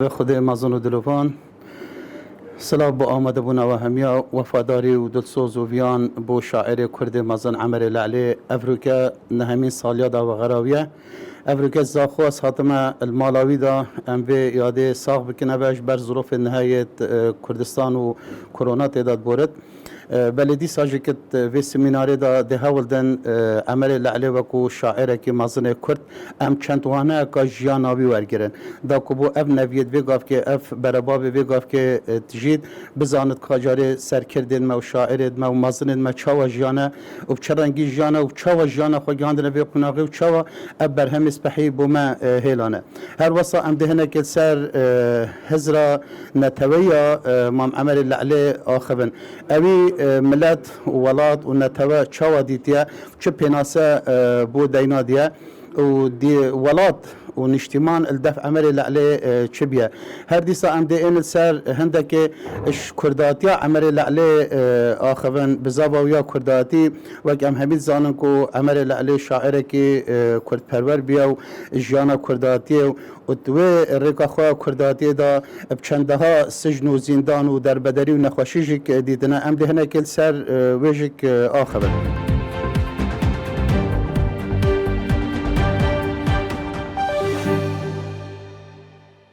به خود مازن و دلوان سلام با آمده بونا و همیا وفاداری و دلسوز و ویان بو شاعر کرد مازن عمر لعلی افروکه نهمین سالیا دا و غراویه افروکه زاخواس حاتمه المالاوی دا ام به یاده ساق بکنه بهش بر ظروف نهایت کردستان و کرونا تعداد بورد بلدی ساجکت و سمیناری دا ده هولدن عمر لعلی وکو شاعر کی مازن کرد ام چند وانه کا جیاناوی ورگرن دا کو بو اف نویت وگاف که اف برباب وگاف که تجید بزاند کاجار سرکردن مو شاعر مو مازن ما چاوا جیانه و چرنگی جیانه و چاوا جیانه خو گاندن و قناغي و چاوا ابر هم اسپحی بو ما هیلانه هر وسا ام دهنه که سر هزرا نتویا مام عمر لعلی آخبن اوی ملت ولات و نتوه چاوا دیتیه چه پیناسه بو دینا دیه و دی ولات و نشتمان الدفع عمر لعلی چبیه هر دیسا ام دی این سر هندک اش کرداتی عمر لعلی آخوان بزاوا ویا کرداتی وک ام همین زانن کو عمر لعلی شاعر کی کرد پرور بیا و جانا کرداتی و دوی ریکا خوا کرداتی دا بچندها سجن و زندان و دربدری و نخوشیجک دیدنه ام دی هنکل سر ویجک آخوان